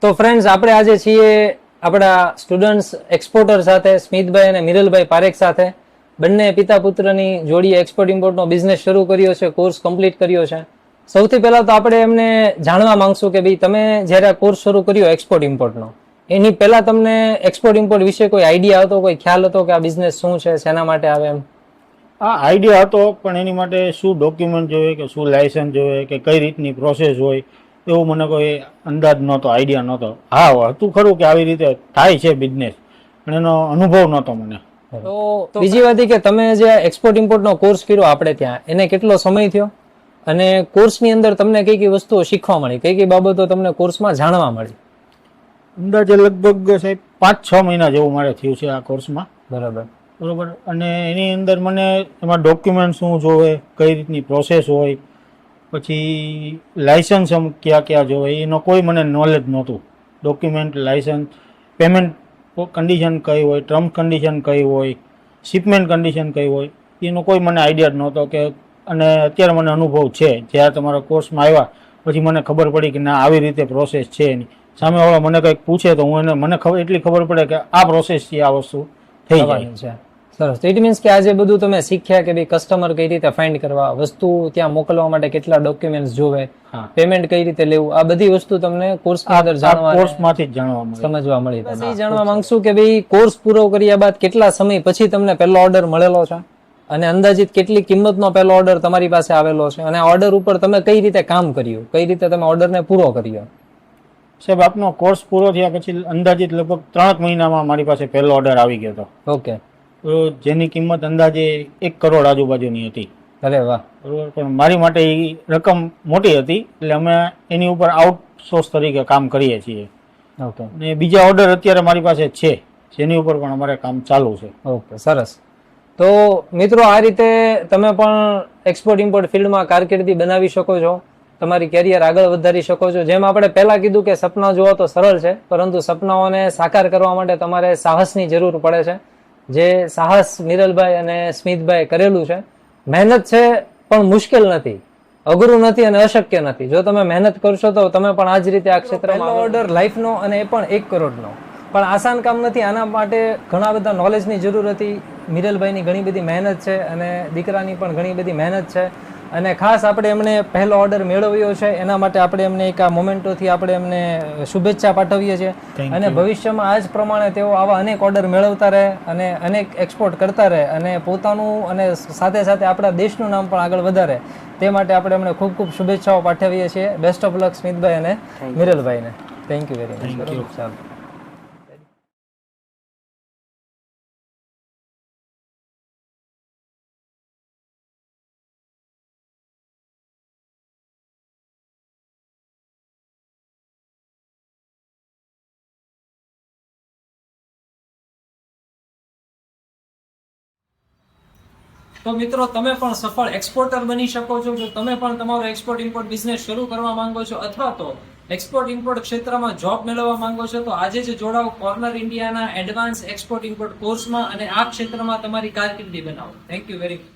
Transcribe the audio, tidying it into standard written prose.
તો ફ્રેન્ડ્સ, આપણે આજે છીએ આપણા સ્ટુડન્ટ્સ એક્સપોર્ટર સાથે, સ્મિતભાઈ અને મિરલભાઈ પારેખ સાથે. બંને પિતા પુત્રની જોડીએ એક્સપોર્ટ ઇમ્પોર્ટનો બિઝનેસ શરૂ કર્યો છે, કોર્સ કમ્પ્લીટ કર્યો છે. સૌથી પહેલા તો આપણે એમને જાણવા માંગશું કે ભાઈ, તમે જ્યારે આ કોર્સ શરૂ કર્યો એક્સપોર્ટ ઇમ્પોર્ટનો, એની પહેલા તમને એક્સપોર્ટ ઇમ્પોર્ટ વિશે કોઈ આઈડિયા હતો, કોઈ ખ્યાલ હતો કે આ બિઝનેસ શું છે, શેના માટે આવે એમ? હા, આઈડિયા હતો, પણ એની માટે શું ડોક્યુમેન્ટ જોઈએ કે શું લાયસન્સ જોઈએ કે કઈ રીતની પ્રોસેસ હોય એવું મને કોઈ અંદાજ નહોતો, આઈડિયા નહોતો. હા, હતું ખરું કે આવી રીતે થાય છે બિઝનેસ, પણ એનો અનુભવ નહોતો મને. તો બીજી વાત એ કે તમે જે એક્સપોર્ટ ઇમ્પોર્ટનો કોર્સ કર્યો આપણે ત્યાં, એને કેટલો સમય થયો અને કોર્સની અંદર તમને કઈ કઈ વસ્તુઓ શીખવા મળી, કઈ કઈ બાબતો તમને કોર્સમાં જાણવા મળી? અંદાજે લગભગ સાહેબ 5-6 મહિના જેવું મારે થયું છે આ કોર્સમાં. બરાબર. અને એની અંદર મને એમાં ડોક્યુમેન્ટ શું જોવે, કઈ રીતની પ્રોસેસ હોય, પછી લાયસન્સ ક્યાં ક્યાં જોવે, એનો કોઈ મને નોલેજ નહોતું. ડોક્યુમેન્ટ, લાયસન્સ, પેમેન્ટ કન્ડિશન કઈ હોય, ટર્મ કન્ડિશન કઈ હોય, શિપમેન્ટ કન્ડિશન કઈ હોય, એનો કોઈ મને આઈડિયા જ નહોતો. કે અને અત્યારે મને અનુભવ છે, જ્યારે તમારા કોર્સમાં આવ્યા પછી મને ખબર પડી કે ના, આવી રીતે પ્રોસેસ છે એની. સામેવાળો મને કંઈક પૂછે તો હું મને એટલી ખબર પડે કે આ પ્રોસેસ છે, આ વસ્તુ થઈ જાય છે. સરસ. તો ઇટ મીન્સ કે આજે બધું તમે શીખ્યા કે ભાઈ કસ્ટમર કઈ રીતે ફાઇન્ડ કરવા, વસ્તુ ત્યાં મોકલવા માટે કેટલા ડોક્યુમેન્ટ્સ જોવે, પેમેન્ટ કઈ રીતે લેવું, આ બધી વસ્તુ તમને કોર્સની અંદર કોર્સમાંથી જ જાણવા મળી, સમજવા મળી. બસ એ જાણવા માંગશું કે ભાઈ કોર્સ પૂરો કર્યા બાદ કેટલા સમય પછી તમને પહેલો ઓર્ડર મળેલો છે અને અંદાજિત કેટલી કિંમતનો પહેલો ઓર્ડર તમારી પાસે આવેલો છે અને ઓર્ડર ઉપર તમે કઈ રીતે કામ કર્યું, કઈ રીતે તમે ઓર્ડરને પૂરો કર્યો? સાહેબ, આપનો કોર્સ પૂરો થયા પછી અંદાજિત લગભગ 3 મહિનામાં મારી પાસે પહેલો ઓર્ડર આવી ગયો હતો. ઓકે. જેની કિંમત અંદાજે 1 કરોડ આજુબાજુની હતી. અરે વાહ. બરોબર. પણ મારી માટે એ રકમ મોટી હતી, એટલે અમે એની ઉપર આઉટસોર્સ તરીકે કામ કરીએ છીએ. ઓકે. અને બીજા ઓર્ડર અત્યારે મારી પાસે છે, જેની ઉપર પણ અમારે કામ ચાલુ છે. ઓકે, સરસ. તો મિત્રો, આ રીતે તમે પણ એક્સપોર્ટ ઇમ્પોર્ટ ફિલ્ડમાં કારકિર્દી બનાવી શકો છો, તમારી કેરિયર આગળ વધારી શકો છો. જેમ આપણે પહેલા કીધું કે સપના જોવા તો સરળ છે, પરંતુ સપનાઓને સાકાર કરવા માટે તમારે સાહસની જરૂર પડે છે. જે સાહસ મિરલભાઈ અને સ્મિતભાઈ કરેલું છે. મહેનત છે પણ મુશ્કેલ નથી, અઘરું નથી અને અશક્ય નથી. જો તમે મહેનત કરશો તો તમે પણ આ જ રીતે આ ક્ષેત્રમાં ઓર્ડર લાઈફનો, અને એ પણ 1 કરોડનો, પણ આસાન કામ નથી. આના માટે ઘણા બધા નોલેજની જરૂર હતી. મિરલભાઈની ઘણી બધી મહેનત છે અને દીકરાની પણ ઘણી બધી મહેનત છે. અને ખાસ આપણે એમને પહેલો ઓર્ડર મેળવ્યો છે, એના માટે આપણે એમને એક આ મોમેન્ટોથી આપણે એમને શુભેચ્છા પાઠવીએ છીએ. અને ભવિષ્યમાં આ જ પ્રમાણે તેઓ આવા અનેક ઓર્ડર મેળવતા રહે અને અનેક એક્સપોર્ટ કરતા રહે અને પોતાનું અને સાથે સાથે આપણા દેશનું નામ પણ આગળ વધારે, તે માટે આપણે એમને ખૂબ ખૂબ શુભેચ્છાઓ પાઠવીએ છીએ. બેસ્ટ ઓફ લક સ્મિતભાઈ અને મિરલભાઈને. Thank you very much. ચાલો. તો મિત્રો, તમે પણ સફળ એક્સપોર્ટર બની શકો છો. જો તમે પણ તમારો એક્સપોર્ટ ઇમ્પોર્ટ બિઝનેસ શરૂ કરવા માંગો છો અથવા તો એક્સપોર્ટ ઇમ્પોર્ટ ક્ષેત્રમાં જોબ મેળવવા માંગો છો, તો આજે જ જોડાઓ કોર્નર ઇન્ડિયાના એડવાન્સ એક્સપોર્ટ ઇમ્પોર્ટ કોર્સમાં અને આ ક્ષેત્રમાં તમારી કારકિર્દી બનાવો. Thank you very much.